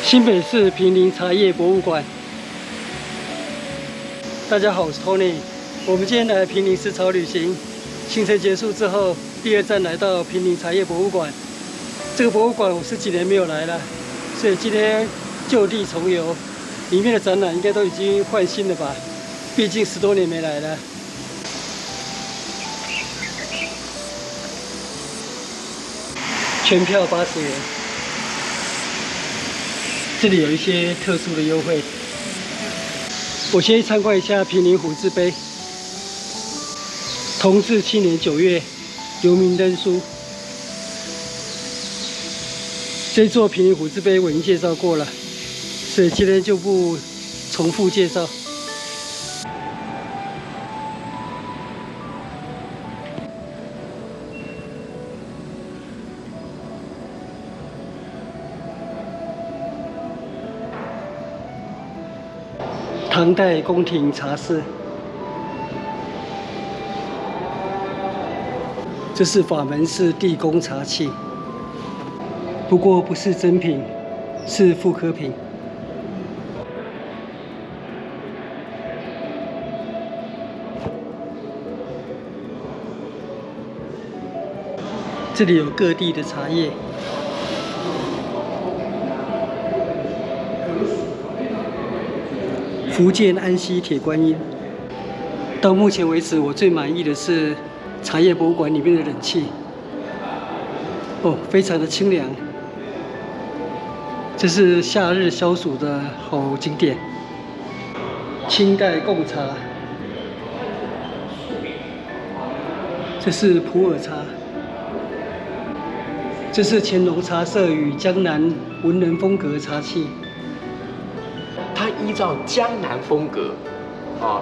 新北市坪林茶葉博物館。大家好，我是 Tony。我們今天來坪林思潮旅行，行程結束之後，第二站來到坪林茶葉博物館。這個博物館我10幾年沒有來了，所以今天就地重遊。裡面的展覽應該都已經換新了吧？畢竟10多年沒來了。全票80元。這裡有一些特殊的優惠。我先參觀一下坪林虎字碑，同治7年9月由民登書。這座坪林虎字碑我已經介紹過了，所以今天就不重複介紹。唐代宮廷茶室，這是法門式地宮茶器，不過不是真品，是復刻品。這裡有各地的茶葉。福建安溪鐵觀音，到目前為止，我最滿意的是茶葉博物館裡面的冷氣，非常的清涼。這是夏日消暑的好景點。清代貢茶，這是普洱茶，這是乾隆茶社與江南文人風格茶器。它依照江南風格，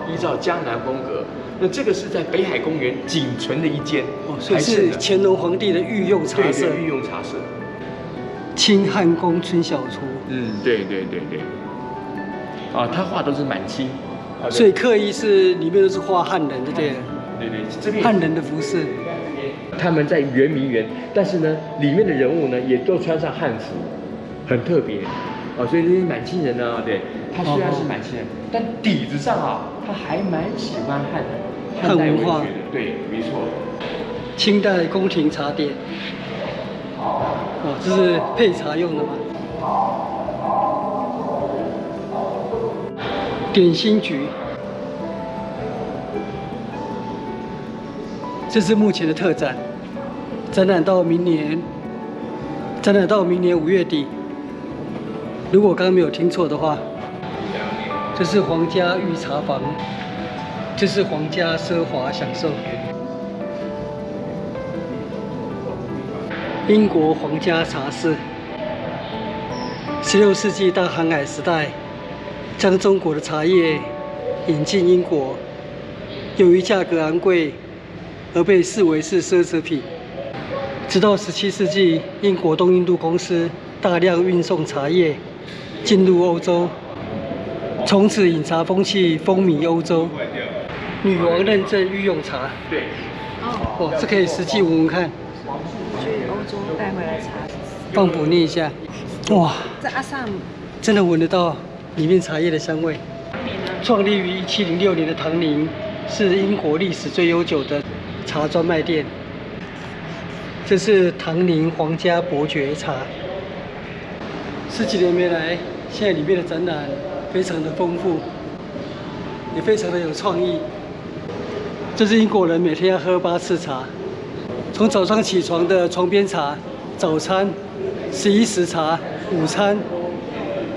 依照江南風格。那這個是在北海公園僅存的一間，所以是乾隆皇帝的御用茶社。对，御用茶社。清漢宮春曉圖。对。他畫都是滿清，所以刻意是裡面都是畫漢人，對不對？对，這邊漢人的服飾。他們在圓明園，但是呢，裡面的人物呢也都穿上漢服，很特別。所以这些滿清人呢，對，他雖然是滿清人，但底子上他還蠻喜歡漢文化的。對，沒錯。清代宮廷茶點，這是配茶用的嘛？點心局，這是目前的特展，展覽到明年5月底。如果我剛剛沒有聽錯的話，這是皇家御茶房，這是皇家奢華享受。英國皇家茶室，16世紀大航海時代，將中國的茶葉引進英國，由於價格昂貴，而被視為是奢侈品。直到17世紀，英國東印度公司大量運送茶葉進入歐洲，從此飲茶風氣風靡歐洲。女王認證御用茶，對，這可以實際聞聞看。去歐洲帶回來茶，放補念一下，哇，在阿薩姆真的聞得到裡面茶葉的香味。創立於1706年的唐寧，是英國歷史最悠久的茶專賣店。這是唐寧皇家伯爵茶。10幾年沒來，現在裡面的展覽非常的豐富，也非常的有創意。這是英國人每天要喝8次茶，從早上起床的床邊茶、早餐、11時茶、午餐、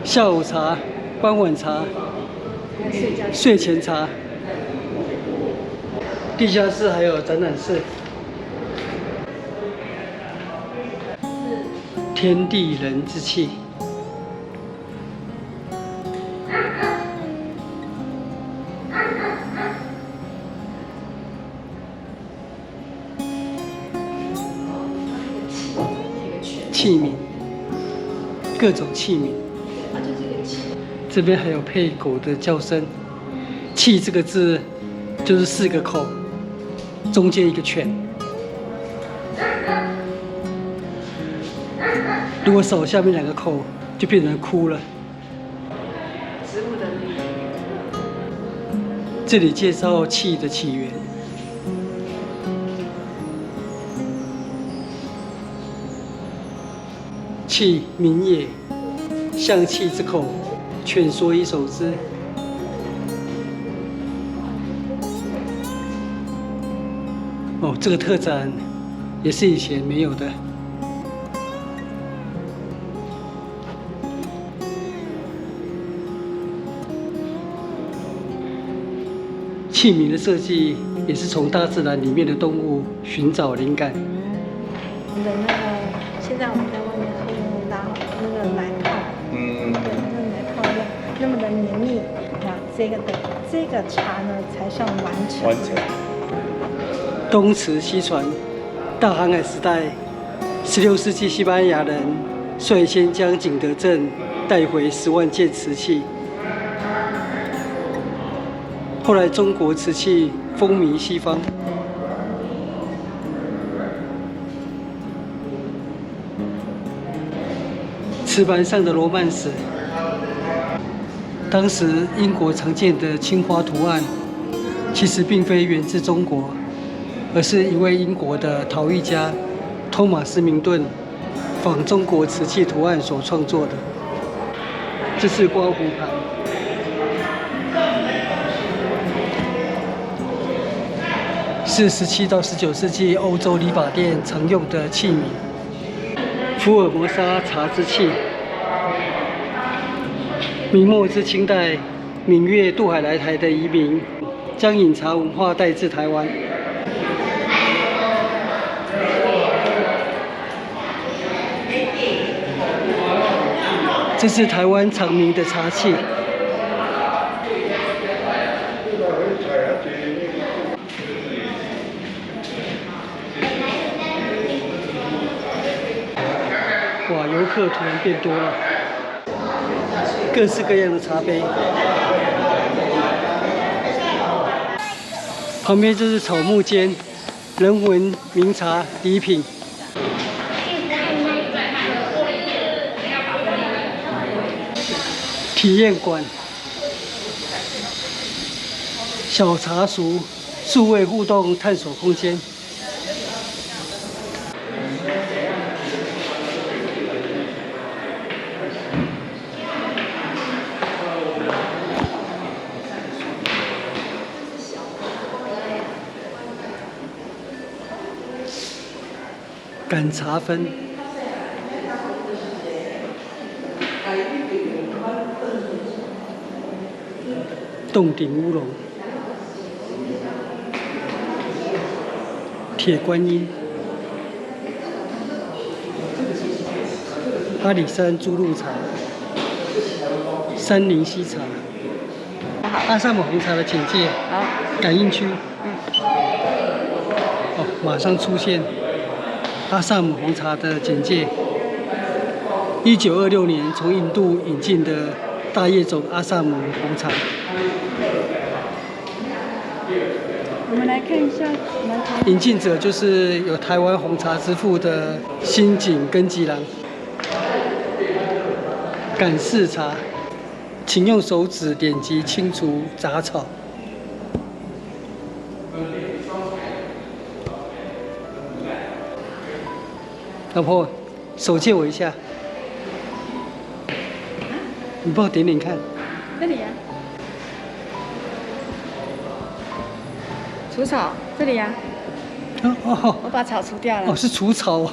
下午茶、傍晚茶、睡前茶。地下室還有展覽室。天地人之氣。器皿，各種器皿。這邊還有配狗的叫聲。器這個字就是4個口，中間一個犬。如果手下面2個口就變成枯了。植物的綠。這裡介紹氣的起源。氣，名也，象氣之口，犬所以守之。哦，這個特展也是以前沒有的。器皿的設計也是從大自然裡面的動物尋找靈感。我們的那個，現在我們在外面喝那個奶泡，对，那個奶泡那麼的綿密，這個茶呢才算完成。東磁西傳，大航海時代，16世紀西班牙人率先將景德鎮帶回10萬件瓷器。後來中國瓷器風靡西方。瓷盤上的羅曼史，當時英國常見的青花圖案，其實並非源自中國，而是一位英國的陶藝家托馬斯·明頓仿中國瓷器圖案所創作的。這是刮胡盤，是17到19世紀歐洲理髮店常用的器皿。福爾摩沙茶之器，明末至清代，閩粵渡海來台的移民將飲茶文化帶至台灣。這是台灣常名的茶器。哇，游客突然變多了，各式各樣的茶杯。旁邊就是草木間人文名茶禮品。體驗館，小茶塾數位互動探索空間。赶茶分，洞頂烏龍，鐵觀音，阿里山豬肉茶，山林溪茶，阿薩姆紅茶的簡介，感應區，哦，馬上出現。阿薩姆紅茶的簡介：1926年從印度引進的大葉種阿薩姆紅茶。我們來看一下，引進者就是有台灣紅茶之父的新井根吉郎。感式茶，請用手指點擊清除雜草。老婆，手借我一下，你幫我點點看。這裡呀、除草，這裡呀、我把草除掉了。哦，是除草啊。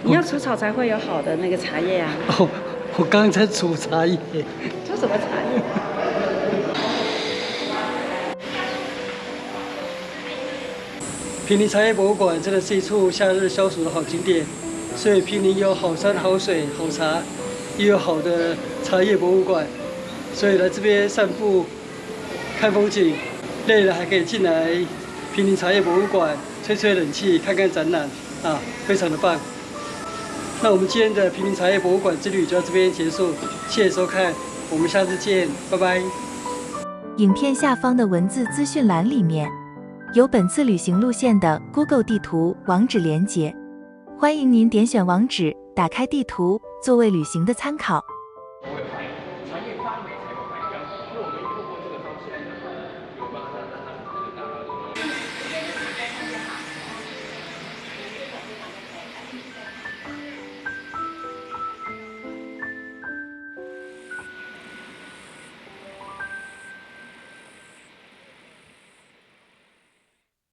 你要除草才會有好的那個茶葉啊。哦，我剛剛在除茶葉。除什麼茶葉？坪林茶葉博物館真的是一處夏日消暑的好景點，所以坪林有好山好水好茶，也有好的茶葉博物館，所以來這邊散步、看風景，累了還可以進來坪林茶葉博物館吹吹冷氣、看看展覽啊，非常的棒。那我們今天的坪林茶葉博物館之旅就到這邊結束，謝謝收看，我們下次見，拜拜。影片下方的文字資訊欄裡面有本次旅行路線的 Google 地圖網址連結，歡迎您點選網址，打開地圖，作為旅行的參考。